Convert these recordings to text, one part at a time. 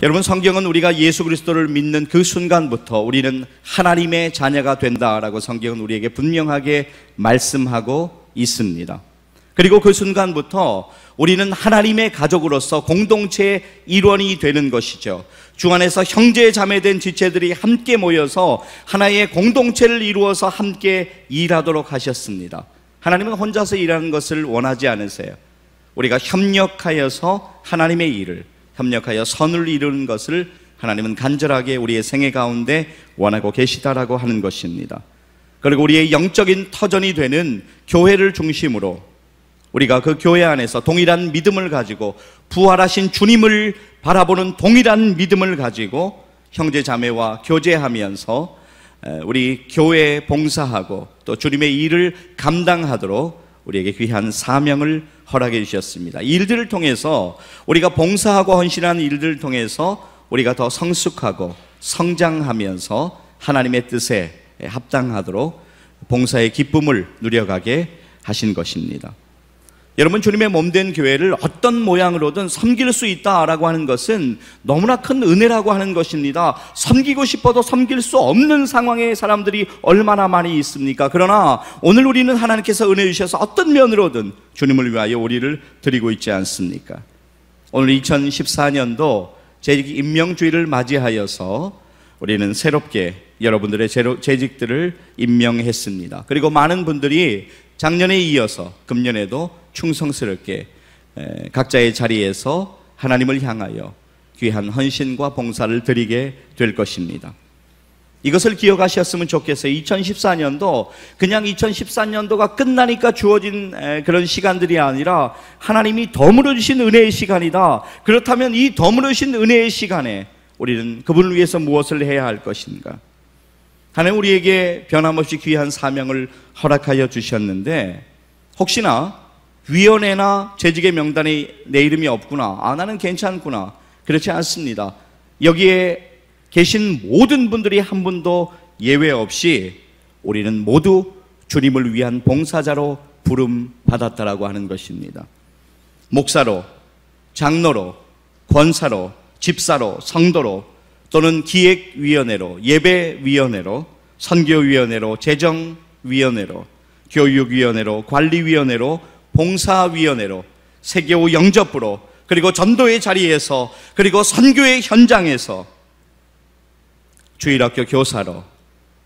여러분, 성경은 우리가 예수 그리스도를 믿는 그 순간부터 우리는 하나님의 자녀가 된다라고 성경은 우리에게 분명하게 말씀하고 있습니다. 그리고 그 순간부터 우리는 하나님의 가족으로서 공동체의 일원이 되는 것이죠. 주 안에서 형제 자매된 지체들이 함께 모여서 하나의 공동체를 이루어서 함께 일하도록 하셨습니다. 하나님은 혼자서 일하는 것을 원하지 않으세요. 우리가 협력하여서 하나님의 일을, 협력하여 선을 이루는 것을 하나님은 간절하게 우리의 생애 가운데 원하고 계시다라고 하는 것입니다. 그리고 우리의 영적인 터전이 되는 교회를 중심으로 우리가 그 교회 안에서 동일한 믿음을 가지고 부활하신 주님을 바라보는 동일한 믿음을 가지고 형제 자매와 교제하면서 우리 교회에 봉사하고 또 주님의 일을 감당하도록 우리에게 귀한 사명을 허락해 주셨습니다. 이 일들을 통해서 우리가 봉사하고 헌신하는 일들을 통해서 우리가 더 성숙하고 성장하면서 하나님의 뜻에 합당하도록 봉사의 기쁨을 누려가게 하신 것입니다. 여러분, 주님의 몸된 교회를 어떤 모양으로든 섬길 수 있다라고 하는 것은 너무나 큰 은혜라고 하는 것입니다. 섬기고 싶어도 섬길 수 없는 상황의 사람들이 얼마나 많이 있습니까? 그러나 오늘 우리는 하나님께서 은혜 주셔서 어떤 면으로든 주님을 위하여 우리를 드리고 있지 않습니까? 오늘 2014년도 재직 임명주의를 맞이하여서 우리는 새롭게 여러분들의 재직들을 임명했습니다. 그리고 많은 분들이 작년에 이어서 금년에도 충성스럽게 각자의 자리에서 하나님을 향하여 귀한 헌신과 봉사를 드리게 될 것입니다. 이것을 기억하셨으면 좋겠어요. 2014년도 그냥 2014년도가 끝나니까 주어진 그런 시간들이 아니라 하나님이 더물어 주신 은혜의 시간이다. 그렇다면 이 더물어 주신 은혜의 시간에 우리는 그분을 위해서 무엇을 해야 할 것인가? 하나님 우리에게 변함없이 귀한 사명을 허락하여 주셨는데 혹시나 위원회나 재직의 명단에 내 이름이 없구나, 나는 괜찮구나, 그렇지 않습니다. 여기에 계신 모든 분들이 한 분도 예외 없이 우리는 모두 주님을 위한 봉사자로 부름 받았다라고 하는 것입니다. 목사로, 장로로, 권사로, 집사로, 성도로, 또는 기획위원회로, 예배위원회로, 선교위원회로, 재정위원회로, 교육위원회로, 관리위원회로, 봉사위원회로, 세계호 영접부로, 그리고 전도의 자리에서, 그리고 선교의 현장에서 주일학교 교사로,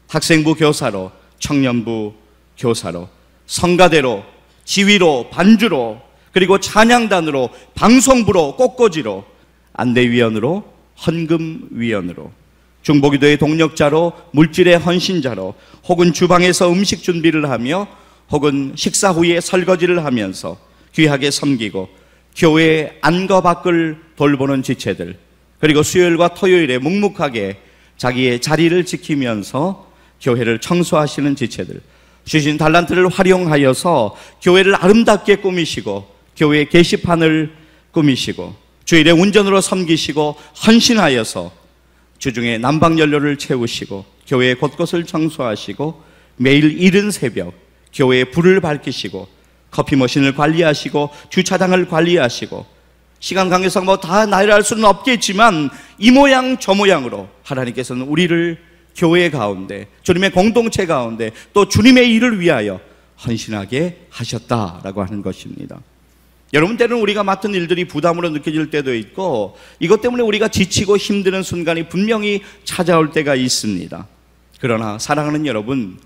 학생부 교사로, 청년부 교사로, 성가대로, 지휘로, 반주로, 그리고 찬양단으로, 방송부로, 꽃꽂이로, 안대위원으로, 헌금위원으로, 중보기도의 동력자로, 물질의 헌신자로, 혹은 주방에서 음식 준비를 하며 혹은 식사 후에 설거지를 하면서 귀하게 섬기고 교회의 안과 밖을 돌보는 지체들, 그리고 수요일과 토요일에 묵묵하게 자기의 자리를 지키면서 교회를 청소하시는 지체들, 주신 달란트를 활용하여서 교회를 아름답게 꾸미시고 교회의 게시판을 꾸미시고 주일에 운전으로 섬기시고 헌신하여서 주중에 난방연료를 채우시고 교회 곳곳을 청소하시고 매일 이른 새벽 교회에 불을 밝히시고 커피 머신을 관리하시고 주차장을 관리하시고 시간 관계상 다 나열할 수는 없겠지만 이 모양 저 모양으로 하나님께서는 우리를 교회 가운데, 주님의 공동체 가운데 또 주님의 일을 위하여 헌신하게 하셨다라고 하는 것입니다. 여러분, 때로는 우리가 맡은 일들이 부담으로 느껴질 때도 있고 이것 때문에 우리가 지치고 힘드는 순간이 분명히 찾아올 때가 있습니다. 그러나 사랑하는 여러분,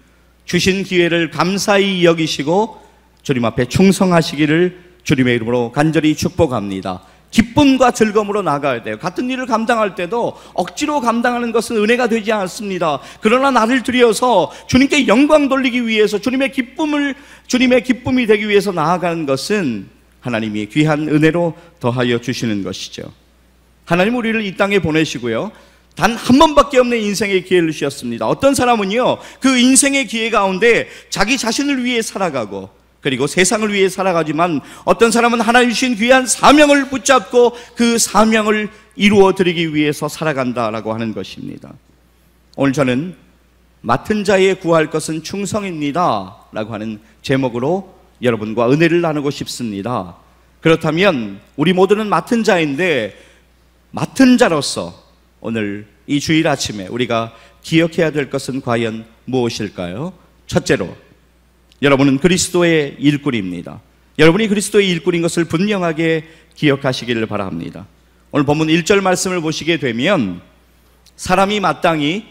주신 기회를 감사히 여기시고 주님 앞에 충성하시기를 주님의 이름으로 간절히 축복합니다. 기쁨과 즐거움으로 나가야 돼요. 같은 일을 감당할 때도 억지로 감당하는 것은 은혜가 되지 않습니다. 그러나 나를 들여서 주님께 영광 돌리기 위해서 주님의 기쁨이 되기 위해서 나아가는 것은 하나님이 귀한 은혜로 더하여 주시는 것이죠. 하나님 우리를 이 땅에 보내시고요, 단 한 번밖에 없는 인생의 기회를 주셨습니다. 어떤 사람은요, 그 인생의 기회 가운데 자기 자신을 위해 살아가고 그리고 세상을 위해 살아가지만 어떤 사람은 하나님 주신 귀한 사명을 붙잡고 그 사명을 이루어 드리기 위해서 살아간다라고 하는 것입니다. 오늘 저는 맡은 자에 구할 것은 충성입니다 라고 하는 제목으로 여러분과 은혜를 나누고 싶습니다. 그렇다면 우리 모두는 맡은 자인데 맡은 자로서 오늘 이 주일 아침에 우리가 기억해야 될 것은 과연 무엇일까요? 첫째로, 여러분은 그리스도의 일꾼입니다. 여러분이 그리스도의 일꾼인 것을 분명하게 기억하시기를 바랍니다. 오늘 본문 1절 말씀을 보시게 되면 사람이 마땅히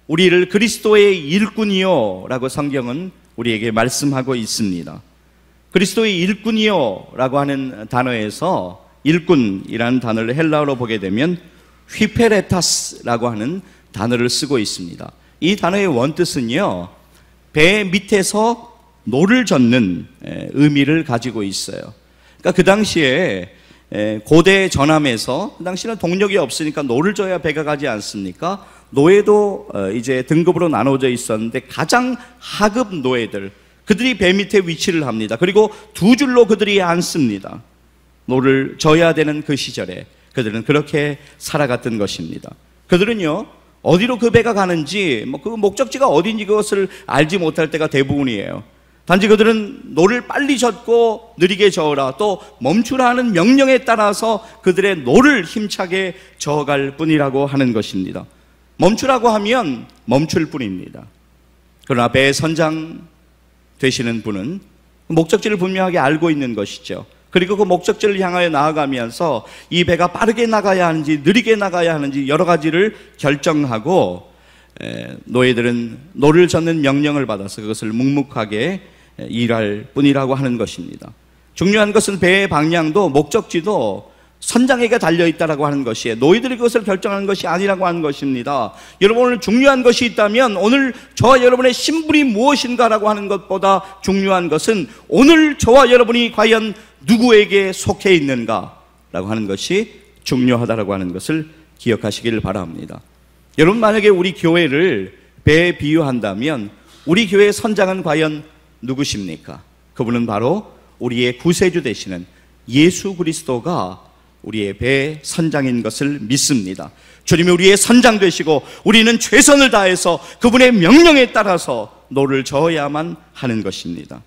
우리를 그리스도의 일꾼이요 라고 성경은 우리에게 말씀하고 있습니다. 그리스도의 일꾼이요 라고 하는 단어에서 일꾼이라는 단어를 헬라어로 보게 되면 휘페레타스라고 하는 단어를 쓰고 있습니다. 이 단어의 원뜻은요, 배 밑에서 노를 젓는 의미를 가지고 있어요. 그러니까 그 당시에 고대 전함에서, 그 당시는 동력이 없으니까 노를 져야 배가 가지 않습니까? 노예도 이제 등급으로 나눠져 있었는데 가장 하급 노예들, 그들이 배 밑에 위치를 합니다. 그리고 두 줄로 그들이 앉습니다. 노를 져야 되는 그 시절에 그들은 그렇게 살아갔던 것입니다. 그들은요, 어디로 그 배가 가는지, 그 목적지가 어딘지 그것을 알지 못할 때가 대부분이에요. 단지 그들은 노를 빨리 젓고 느리게 저어라, 또 멈추라 하는 명령에 따라서 그들의 노를 힘차게 저어갈 뿐이라고 하는 것입니다. 멈추라고 하면 멈출 뿐입니다. 그러나 배의 선장 되시는 분은 목적지를 분명하게 알고 있는 것이죠. 그리고 그 목적지를 향하여 나아가면서 이 배가 빠르게 나가야 하는지 느리게 나가야 하는지 여러 가지를 결정하고, 노예들은 노를 젓는 명령을 받아서 그것을 묵묵하게 일할 뿐이라고 하는 것입니다. 중요한 것은 배의 방향도 목적지도 선장에게 달려있다라고 하는 것이에요. 노예들이 그것을 결정하는 것이 아니라고 하는 것입니다. 여러분, 오늘 중요한 것이 있다면 오늘 저와 여러분의 신분이 무엇인가라고 하는 것보다 중요한 것은 오늘 저와 여러분이 과연 누구에게 속해 있는가라고 하는 것이 중요하다라고 하는 것을 기억하시기를 바랍니다. 여러분, 만약에 우리 교회를 배에 비유한다면 우리 교회의 선장은 과연 누구십니까? 그분은 바로 우리의 구세주 되시는 예수 그리스도가 우리의 배의 선장인 것을 믿습니다. 주님이 우리의 선장 되시고 우리는 최선을 다해서 그분의 명령에 따라서 노를 저어야만 하는 것입니다.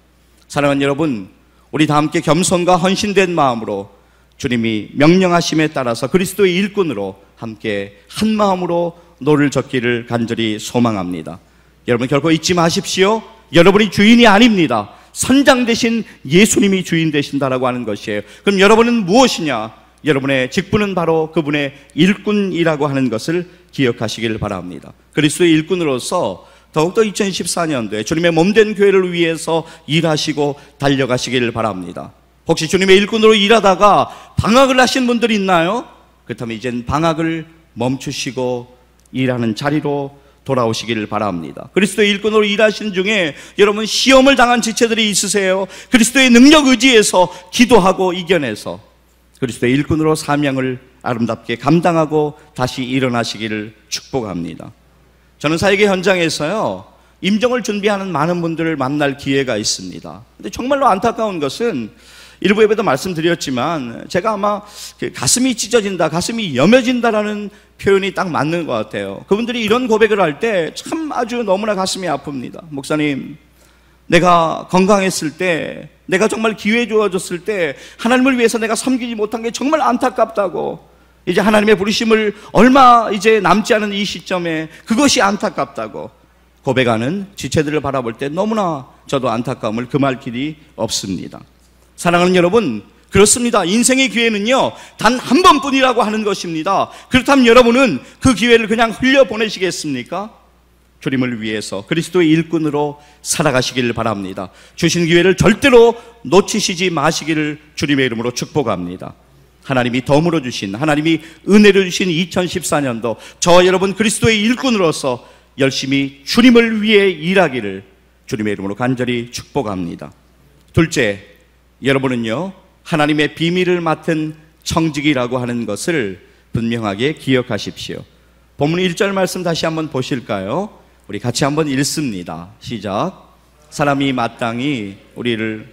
사랑하는 여러분, 우리 다 함께 겸손과 헌신된 마음으로 주님이 명령하심에 따라서 그리스도의 일꾼으로 함께 한 마음으로 노를 젓기를 간절히 소망합니다. 여러분, 결코 잊지 마십시오. 여러분이 주인이 아닙니다. 선장 되신 예수님이 주인 되신다라고 하는 것이에요. 그럼 여러분은 무엇이냐? 여러분의 직분은 바로 그분의 일꾼이라고 하는 것을 기억하시길 바랍니다. 그리스도의 일꾼으로서 더욱더 2014년도에 주님의 몸된 교회를 위해서 일하시고 달려가시기를 바랍니다. 혹시 주님의 일꾼으로 일하다가 방학을 하신 분들이 있나요? 그렇다면 이젠 방학을 멈추시고 일하는 자리로 돌아오시기를 바랍니다. 그리스도의 일꾼으로 일하시는 중에 여러분, 시험을 당한 지체들이 있으세요? 그리스도의 능력 의지에서 기도하고 이겨내서 그리스도의 일꾼으로 사명을 아름답게 감당하고 다시 일어나시기를 축복합니다. 저는 사역의 현장에서요, 임종을 준비하는 많은 분들을 만날 기회가 있습니다. 근데 정말로 안타까운 것은 일부 예배도 말씀드렸지만 제가 아마 가슴이 찢어진다, 가슴이 여며진다라는 표현이 딱 맞는 것 같아요. 그분들이 이런 고백을 할 때 참 아주 너무나 가슴이 아픕니다. 목사님, 내가 건강했을 때, 내가 정말 기회 주어졌을 때 하나님을 위해서 내가 섬기지 못한 게 정말 안타깝다고, 이제 하나님의 부르심을 얼마 이제 남지 않은 이 시점에 그것이 안타깝다고 고백하는 지체들을 바라볼 때 너무나 저도 안타까움을 금할 길이 없습니다. 사랑하는 여러분, 그렇습니다. 인생의 기회는요, 단 한 번뿐이라고 하는 것입니다. 그렇다면 여러분은 그 기회를 그냥 흘려보내시겠습니까? 주님을 위해서 그리스도의 일꾼으로 살아가시기를 바랍니다. 주신 기회를 절대로 놓치시지 마시기를 주님의 이름으로 축복합니다. 하나님이 덤으로 주신, 하나님이 은혜로 주신 2014년도 저와 여러분 그리스도의 일꾼으로서 열심히 주님을 위해 일하기를 주님의 이름으로 간절히 축복합니다. 둘째, 여러분은요, 하나님의 비밀을 맡은 청직이라고 하는 것을 분명하게 기억하십시오. 본문 1절 말씀 다시 한번 보실까요? 우리 같이 한번 읽습니다. 시작. 사람이 마땅히 우리를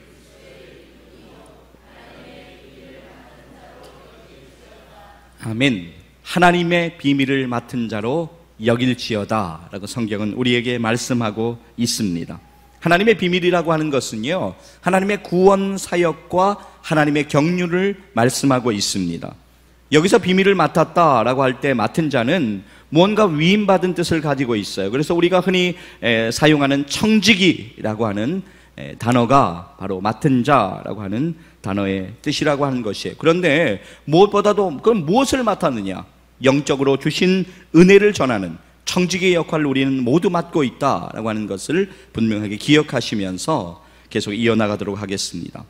아멘. 하나님의 비밀을 맡은 자로 여길지어다 라고 성경은 우리에게 말씀하고 있습니다. 하나님의 비밀이라고 하는 것은요, 하나님의 구원 사역과 하나님의 경륜을 말씀하고 있습니다. 여기서 비밀을 맡았다라고 할 때 맡은 자는 무언가 위임받은 뜻을 가지고 있어요. 그래서 우리가 흔히 사용하는 청지기라고 하는 단어가 바로 맡은 자라고 하는 단어의 뜻이라고 하는 것이에요. 그런데 무엇보다도 그럼 무엇을 맡았느냐? 영적으로 주신 은혜를 전하는 청지기의 역할을 우리는 모두 맡고 있다라고 하는 것을 분명하게 기억하시면서 계속 이어나가도록 하겠습니다.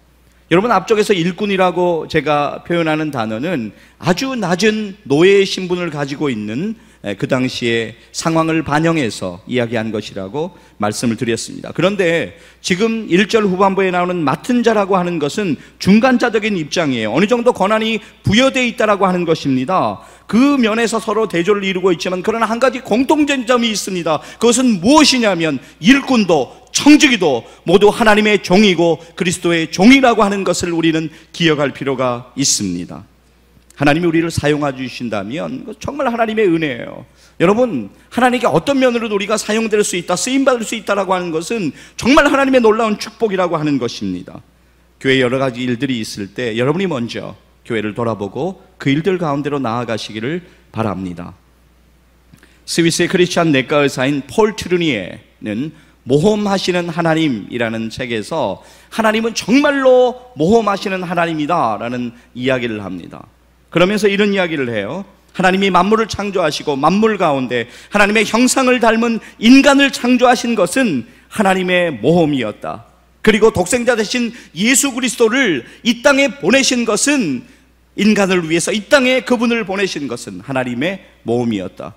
여러분, 앞쪽에서 일꾼이라고 제가 표현하는 단어는 아주 낮은 노예의 신분을 가지고 있는 그 당시의 상황을 반영해서 이야기한 것이라고 말씀을 드렸습니다. 그런데 지금 1절 후반부에 나오는 맡은 자라고 하는 것은 중간자적인 입장이에요. 어느 정도 권한이 부여되어 있다라고 하는 것입니다. 그 면에서 서로 대조를 이루고 있지만 그러나 한 가지 공통된 점이 있습니다. 그것은 무엇이냐면 일꾼도 청지기도 모두 하나님의 종이고 그리스도의 종이라고 하는 것을 우리는 기억할 필요가 있습니다. 하나님이 우리를 사용해 주신다면 정말 하나님의 은혜예요. 여러분, 하나님께 어떤 면으로도 우리가 사용될 수 있다, 쓰임받을 수 있다라고 하는 것은 정말 하나님의 놀라운 축복이라고 하는 것입니다. 교회에 여러 가지 일들이 있을 때 여러분이 먼저 교회를 돌아보고 그 일들 가운데로 나아가시기를 바랍니다. 스위스의 크리스찬 내과 의사인 폴 트루니에는 모험하시는 하나님이라는 책에서 하나님은 정말로 모험하시는 하나님이다라는 이야기를 합니다. 그러면서 이런 이야기를 해요. 하나님이 만물을 창조하시고 만물 가운데 하나님의 형상을 닮은 인간을 창조하신 것은 하나님의 모험이었다. 그리고 독생자 되신 예수 그리스도를 이 땅에 보내신 것은 인간을 위해서 이 땅에 그분을 보내신 것은 하나님의 모험이었다.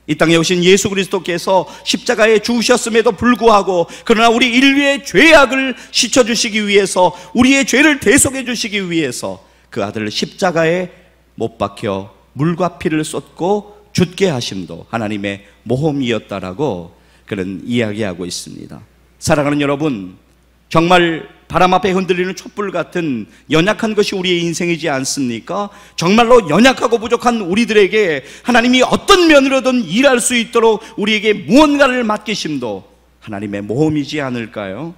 이 땅에 오신 예수 그리스도께서 십자가에 죽으셨음에도 불구하고 그러나 우리 인류의 죄악을 씻어주시기 위해서 우리의 죄를 대속해 주시기 위해서 그 아들을 십자가에 못 박혀 물과 피를 쏟고 죽게 하심도 하나님의 모험이었다라고 그런 이야기하고 있습니다. 사랑하는 여러분, 정말 바람 앞에 흔들리는 촛불 같은 연약한 것이 우리의 인생이지 않습니까? 정말로 연약하고 부족한 우리들에게 하나님이 어떤 면으로든 일할 수 있도록 우리에게 무언가를 맡기심도 하나님의 모험이지 않을까요?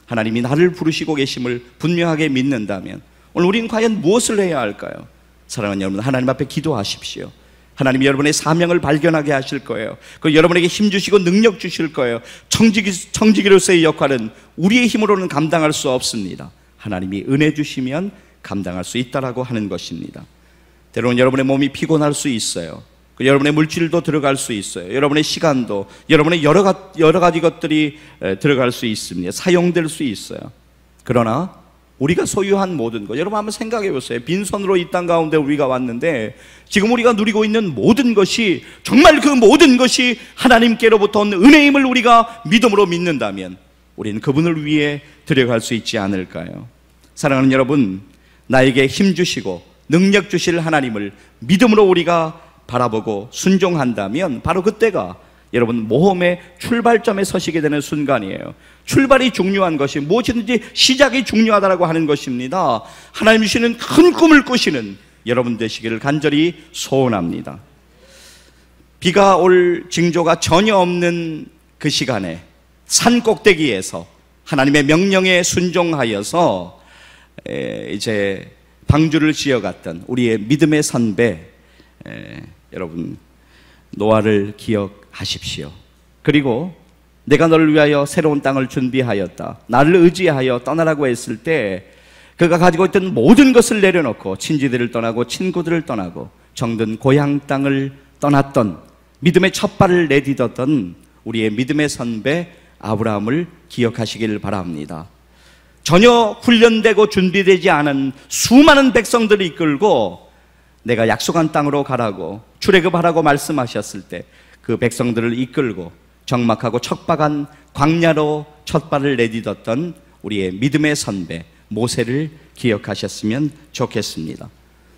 하나님이 나를 부르시고 계심을 분명하게 믿는다면 오늘 우리는 과연 무엇을 해야 할까요? 사랑하는 여러분, 하나님 앞에 기도하십시오. 하나님이 여러분의 사명을 발견하게 하실 거예요. 그리고 여러분에게 힘 주시고 능력 주실 거예요. 청지기로서의 역할은 우리의 힘으로는 감당할 수 없습니다. 하나님이 은혜 주시면 감당할 수 있다라고 하는 것입니다. 때로는 여러분의 몸이 피곤할 수 있어요. 여러분의 물질도 들어갈 수 있어요. 여러분의 시간도, 여러분의 여러 가지 것들이 들어갈 수 있습니다. 사용될 수 있어요. 그러나 우리가 소유한 모든 것, 여러분 한번 생각해 보세요. 빈손으로 이 땅 가운데 우리가 왔는데 지금 우리가 누리고 있는 모든 것이 정말 그 모든 것이 하나님께로부터 온 은혜임을 우리가 믿음으로 믿는다면 우리는 그분을 위해 드려갈 수 있지 않을까요? 사랑하는 여러분, 나에게 힘 주시고 능력 주실 하나님을 믿음으로 우리가 바라보고 순종한다면 바로 그때가 여러분 모험의 출발점에 서시게 되는 순간이에요. 출발이 중요한 것이 무엇이든지 시작이 중요하다고 하는 것입니다. 하나님 주시는 큰 꿈을 꾸시는 여러분 되시기를 간절히 소원합니다. 비가 올 징조가 전혀 없는 그 시간에 산 꼭대기에서 하나님의 명령에 순종하여서 이제 방주를 지어갔던 우리의 믿음의 선배 여러분 노아를 기억하십시오. 그리고 내가 너를 위하여 새로운 땅을 준비하였다, 나를 의지하여 떠나라고 했을 때 그가 가지고 있던 모든 것을 내려놓고 친지들을 떠나고 친구들을 떠나고 정든 고향 땅을 떠났던 믿음의 첫 발을 내딛었던 우리의 믿음의 선배 아브라함을 기억하시길 바랍니다. 전혀 훈련되고 준비되지 않은 수많은 백성들을 이끌고 내가 약속한 땅으로 가라고 출애굽하라고 말씀하셨을 때 그 백성들을 이끌고 적막하고 척박한 광야로 첫 발을 내딛었던 우리의 믿음의 선배 모세를 기억하셨으면 좋겠습니다.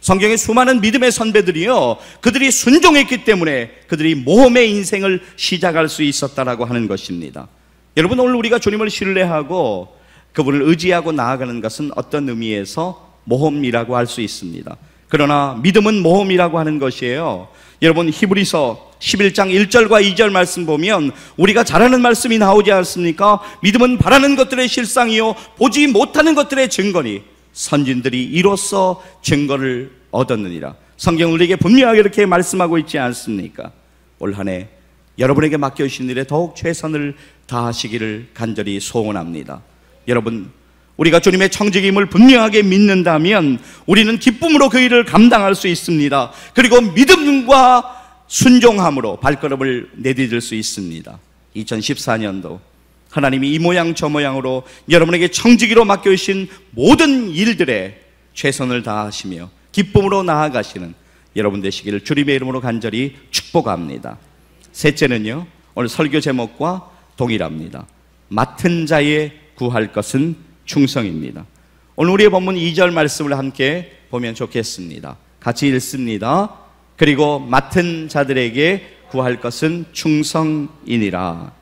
성경의 수많은 믿음의 선배들이요, 그들이 순종했기 때문에 그들이 모험의 인생을 시작할 수 있었다라고 하는 것입니다. 여러분, 오늘 우리가 주님을 신뢰하고 그분을 의지하고 나아가는 것은 어떤 의미에서 모험이라고 할 수 있습니다. 그러나 믿음은 모험이라고 하는 것이에요. 여러분, 히브리서 11장 1절과 2절 말씀 보면 우리가 잘 아는 말씀이 나오지 않습니까? 믿음은 바라는 것들의 실상이요 보지 못하는 것들의 증거니 선진들이 이로써 증거를 얻었느니라. 성경 우리에게 분명하게 이렇게 말씀하고 있지 않습니까? 올 한 해 여러분에게 맡겨주신 일에 더욱 최선을 다하시기를 간절히 소원합니다. 여러분, 우리가 주님의 청직임을 분명하게 믿는다면 우리는 기쁨으로 그 일을 감당할 수 있습니다. 그리고 믿음과 순종함으로 발걸음을 내디딜 수 있습니다. 2014년도 하나님이 이 모양 저 모양으로 여러분에게 청지기로 맡겨주신 모든 일들에 최선을 다하시며 기쁨으로 나아가시는 여러분 되시기를 주님의 이름으로 간절히 축복합니다. 셋째는요, 오늘 설교 제목과 동일합니다. 맡은 자에 구할 것은 충성입니다. 오늘 우리의 본문 2절 말씀을 함께 보면 좋겠습니다. 같이 읽습니다. 그리고 맡은 자들에게 구할 것은 충성이니라.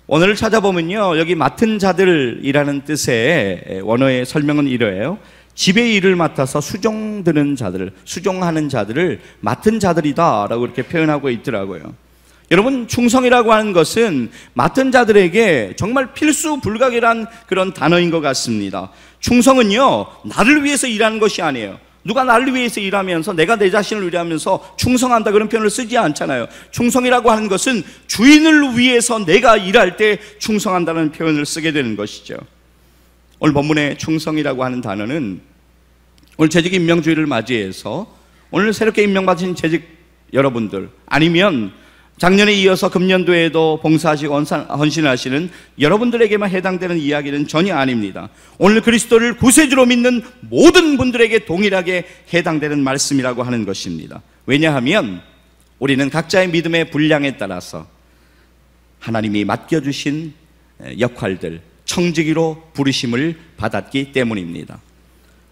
오늘 찾아보면요, 여기 맡은 자들이라는 뜻의 원어의 설명은 이러해요. 집의 일을 맡아서 수종드는 자들, 수종하는 자들을 맡은 자들이다 라고 이렇게 표현하고 있더라고요. 여러분, 충성이라고 하는 것은 맡은 자들에게 정말 필수 불가결한 그런 단어인 것 같습니다. 충성은요, 나를 위해서 일하는 것이 아니에요. 누가 나를 위해서 일하면서 내가 내 자신을 위하면서 충성한다 그런 표현을 쓰지 않잖아요. 충성이라고 하는 것은 주인을 위해서 내가 일할 때 충성한다는 표현을 쓰게 되는 것이죠. 오늘 본문의 충성이라고 하는 단어는 오늘 재직 임명주의를 맞이해서 오늘 새롭게 임명받으신 재직 여러분들, 아니면 작년에 이어서 금년도에도 봉사하시고 헌신하시는 여러분들에게만 해당되는 이야기는 전혀 아닙니다. 오늘 그리스도를 구세주로 믿는 모든 분들에게 동일하게 해당되는 말씀이라고 하는 것입니다. 왜냐하면 우리는 각자의 믿음의 분량에 따라서 하나님이 맡겨주신 역할들, 청지기로 부르심을 받았기 때문입니다.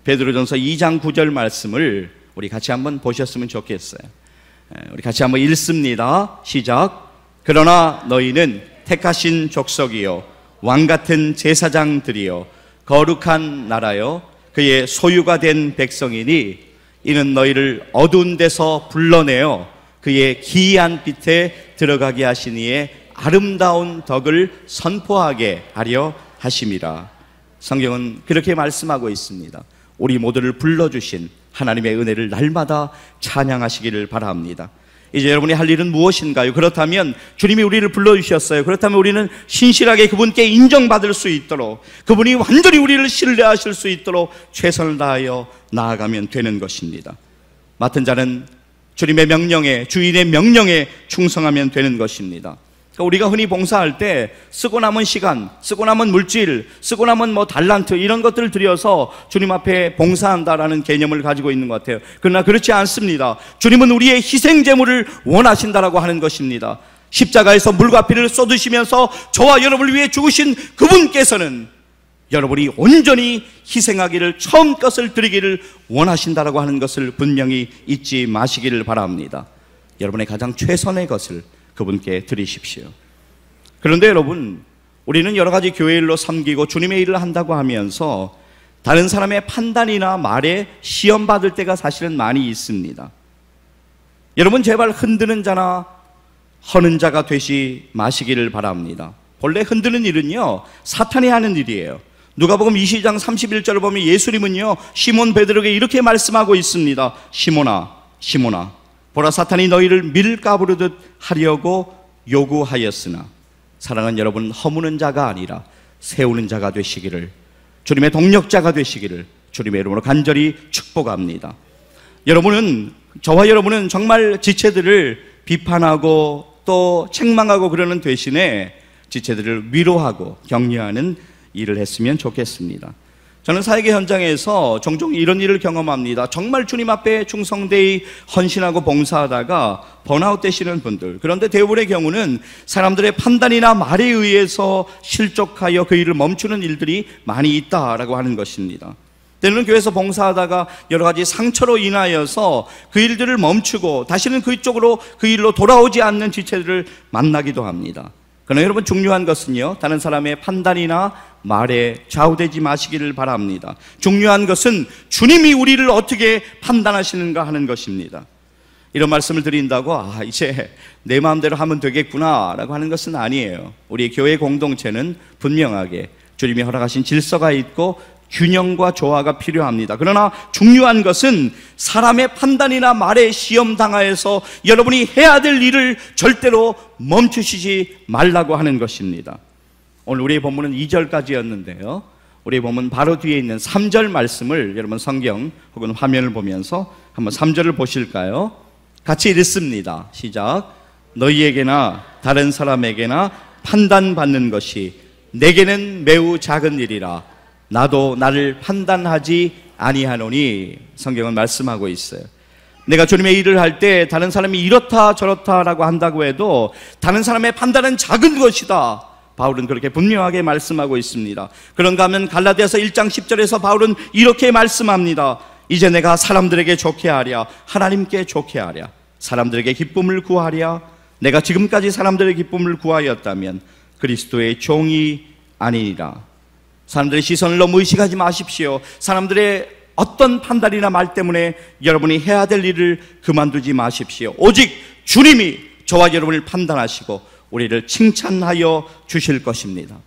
베드로전서 2장 9절 말씀을 우리 같이 한번 보셨으면 좋겠어요. 우리 같이 한번 읽습니다. 시작. 그러나 너희는 택하신 족속이요 왕같은 제사장들이요 거룩한 나라요 그의 소유가 된 백성이니 이는 너희를 어두운 데서 불러내어 그의 기이한 빛에 들어가게 하신 이의 아름다운 덕을 선포하게 하려 하심이라. 성경은 그렇게 말씀하고 있습니다. 우리 모두를 불러주신 하나님의 은혜를 날마다 찬양하시기를 바랍니다. 이제 여러분이 할 일은 무엇인가요? 그렇다면 주님이 우리를 불러주셨어요. 그렇다면 우리는 신실하게 그분께 인정받을 수 있도록, 그분이 완전히 우리를 신뢰하실 수 있도록 최선을 다하여 나아가면 되는 것입니다. 맡은 자는 주님의 명령에, 주인의 명령에 충성하면 되는 것입니다. 우리가 흔히 봉사할 때 쓰고 남은 시간, 쓰고 남은 물질, 쓰고 남은 달란트 이런 것들을 들여서 주님 앞에 봉사한다라는 개념을 가지고 있는 것 같아요. 그러나 그렇지 않습니다. 주님은 우리의 희생 제물을 원하신다라고 하는 것입니다. 십자가에서 물과 피를 쏟으시면서 저와 여러분을 위해 죽으신 그분께서는 여러분이 온전히 희생하기를, 처음 것을 드리기를 원하신다라고 하는 것을 분명히 잊지 마시기를 바랍니다. 여러분의 가장 최선의 것을 그분께 드리십시오. 그런데 여러분, 우리는 여러 가지 교회 일로 섬기고 주님의 일을 한다고 하면서 다른 사람의 판단이나 말에 시험받을 때가 사실은 많이 있습니다. 여러분, 제발 흔드는 자나 허는 자가 되지 마시기를 바랍니다. 본래 흔드는 일은요, 사탄이 하는 일이에요. 누가복음 22장 31절을 보면 예수님은요, 시몬 베드로에게 이렇게 말씀하고 있습니다. 시몬아, 시몬아, 보라, 사탄이 너희를 밀가부르듯 하려고 요구하였으나 사랑하는 여러분, 허무는 자가 아니라 세우는 자가 되시기를, 주님의 동력자가 되시기를 주님의 이름으로 간절히 축복합니다. 여러분은, 저와 여러분은 정말 지체들을 비판하고 또 책망하고 그러는 대신에 지체들을 위로하고 격려하는 일을 했으면 좋겠습니다. 저는 사역의 현장에서 종종 이런 일을 경험합니다. 정말 주님 앞에 충성되이 헌신하고 봉사하다가 번아웃 되시는 분들, 그런데 대부분의 경우는 사람들의 판단이나 말에 의해서 실족하여 그 일을 멈추는 일들이 많이 있다라고 하는 것입니다. 때로는 교회에서 봉사하다가 여러 가지 상처로 인하여서 그 일들을 멈추고 다시는 그쪽으로, 그 일로 돌아오지 않는 지체들을 만나기도 합니다. 그러나 여러분, 중요한 것은요, 다른 사람의 판단이나 말에 좌우되지 마시기를 바랍니다. 중요한 것은 주님이 우리를 어떻게 판단하시는가 하는 것입니다. 이런 말씀을 드린다고 이제 내 마음대로 하면 되겠구나 라고 하는 것은 아니에요. 우리 교회 공동체는 분명하게 주님이 허락하신 질서가 있고 균형과 조화가 필요합니다. 그러나 중요한 것은 사람의 판단이나 말에 시험당하여서 여러분이 해야 될 일을 절대로 멈추시지 말라고 하는 것입니다. 오늘 우리의 본문은 2절까지였는데요. 우리의 본문 바로 뒤에 있는 3절 말씀을 여러분 성경 혹은 화면을 보면서 한번 3절을 보실까요? 같이 읽습니다. 시작. 너희에게나 다른 사람에게나 판단받는 것이 내게는 매우 작은 일이라 나도 나를 판단하지 아니하노니. 성경은 말씀하고 있어요. 내가 주님의 일을 할 때 다른 사람이 이렇다 저렇다라고 한다고 해도 다른 사람의 판단은 작은 것이다. 바울은 그렇게 분명하게 말씀하고 있습니다. 그런가 하면 갈라디아서 1장 10절에서 바울은 이렇게 말씀합니다. 이제 내가 사람들에게 좋게 하랴 하나님께 좋게 하랴 사람들에게 기쁨을 구하랴. 내가 지금까지 사람들의 기쁨을 구하였다면 그리스도의 종이 아니니라. 사람들의 시선을 너무 의식하지 마십시오. 사람들의 어떤 판단이나 말 때문에 여러분이 해야 될 일을 그만두지 마십시오. 오직 주님이 저와 여러분을 판단하시고 우리를 칭찬하여 주실 것입니다.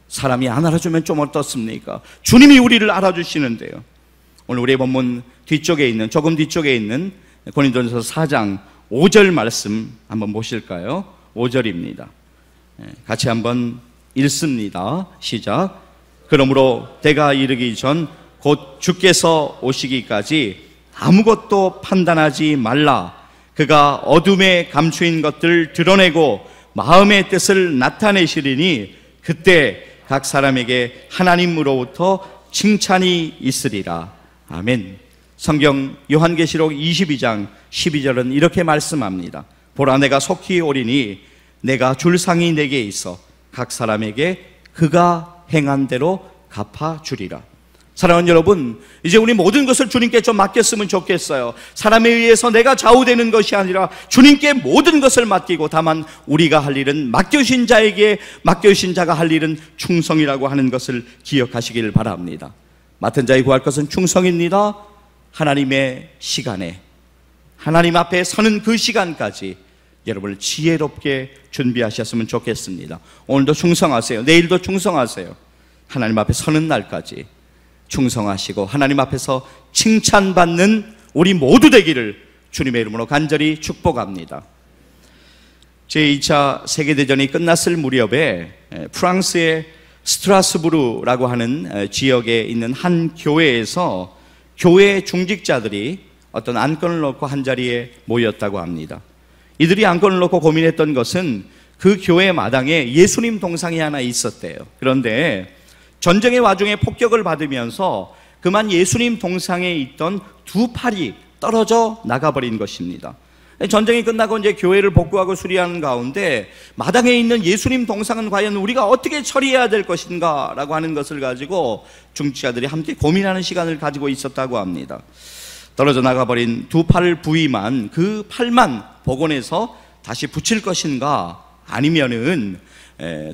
사람이 안 알아주면 좀 어떻습니까? 주님이 우리를 알아주시는데요. 오늘 우리의 본문 뒤쪽에 있는, 조금 뒤쪽에 있는 고린도전서 4장 5절 말씀 한번 보실까요? 5절입니다. 같이 한번 읽습니다. 시작. 그러므로 때가 이르기 전 곧 주께서 오시기까지 아무것도 판단하지 말라. 그가 어둠에 감추인 것들을 드러내고 마음의 뜻을 나타내시리니 그때 각 사람에게 하나님으로부터 칭찬이 있으리라. 아멘. 성경 요한계시록 22장 12절은 이렇게 말씀합니다. 보라 내가 속히 오리니 내가 줄 상이 내게 있어 각 사람에게 그가 행한 대로 갚아주리라. 사랑하는 여러분, 이제 우리 모든 것을 주님께 좀 맡겼으면 좋겠어요. 사람에 의해서 내가 좌우되는 것이 아니라 주님께 모든 것을 맡기고 다만 우리가 할 일은 맡겨주신 자에게, 맡겨주신 자가 할 일은 충성이라고 하는 것을 기억하시길 바랍니다. 맡은 자에 구할 것은 충성입니다. 하나님의 시간에, 하나님 앞에 서는 그 시간까지 여러분을 지혜롭게 준비하셨으면 좋겠습니다. 오늘도 충성하세요. 내일도 충성하세요. 하나님 앞에 서는 날까지 충성하시고 하나님 앞에서 칭찬받는 우리 모두 되기를 주님의 이름으로 간절히 축복합니다. 제2차 세계대전이 끝났을 무렵에 프랑스의 스트라스부르라고 하는 지역에 있는 한 교회에서 교회 중직자들이 어떤 안건을 놓고 한자리에 모였다고 합니다. 이들이 안건을 놓고 고민했던 것은 그 교회 마당에 예수님 동상이 하나 있었대요. 그런데 전쟁의 와중에 폭격을 받으면서 그만 예수님 동상에 있던 두 팔이 떨어져 나가버린 것입니다. 전쟁이 끝나고 이제 교회를 복구하고 수리하는 가운데 마당에 있는 예수님 동상은 과연 우리가 어떻게 처리해야 될 것인가 라고 하는 것을 가지고 중직자들이 함께 고민하는 시간을 가지고 있었다고 합니다. 떨어져 나가버린 두 팔 부위만, 그 팔만 복원해서 다시 붙일 것인가, 아니면은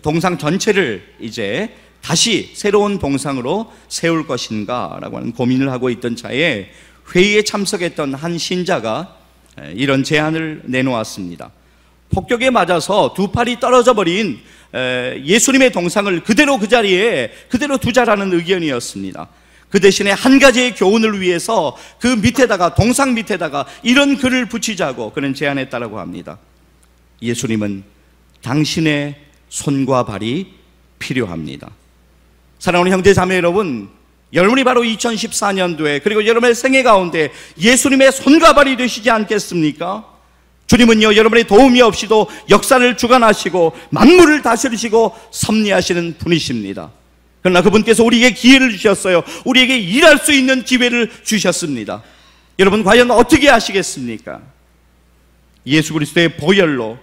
동상 전체를 이제 다시 새로운 동상으로 세울 것인가 라고 하는 고민을 하고 있던 차에 회의에 참석했던 한 신자가 이런 제안을 내놓았습니다. 폭격에 맞아서 두 팔이 떨어져 버린 예수님의 동상을 그대로 그 자리에 그대로 두자라는 의견이었습니다. 그 대신에 한 가지의 교훈을 위해서 그 밑에다가, 동상 밑에다가 이런 글을 붙이자고 그런 제안했다고 합니다. 예수님은 당신의 손과 발이 필요합니다. 사랑하는 형제 자매 여러분, 여러분이 바로 2014년도에 그리고 여러분의 생애 가운데 예수님의 손과 발이 되시지 않겠습니까? 주님은요, 여러분의 도움이 없이도 역사를 주관하시고 만물을 다스리시고 섭리하시는 분이십니다. 그러나 그분께서 우리에게 기회를 주셨어요. 우리에게 일할 수 있는 기회를 주셨습니다. 여러분 과연 어떻게 하시겠습니까? 예수 그리스도의 보혈로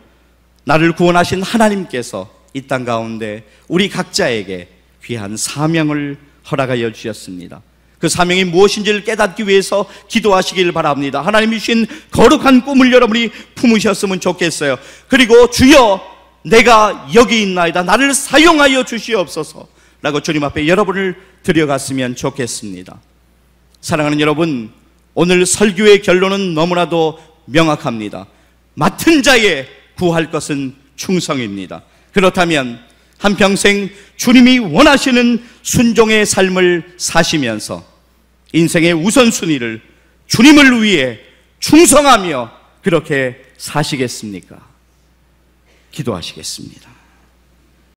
나를 구원하신 하나님께서 이 땅 가운데 우리 각자에게 귀한 사명을 허락하여 주셨습니다. 그 사명이 무엇인지를 깨닫기 위해서 기도하시길 바랍니다. 하나님이 주신 거룩한 꿈을 여러분이 품으셨으면 좋겠어요. 그리고 주여 내가 여기 있나이다, 나를 사용하여 주시옵소서 라고 주님 앞에 여러분을 드려갔으면 좋겠습니다. 사랑하는 여러분, 오늘 설교의 결론은 너무나도 명확합니다. 맡은 자에 구할 것은 충성입니다. 그렇다면 한평생 주님이 원하시는 순종의 삶을 사시면서 인생의 우선순위를 주님을 위해 충성하며 그렇게 사시겠습니까? 기도하시겠습니다.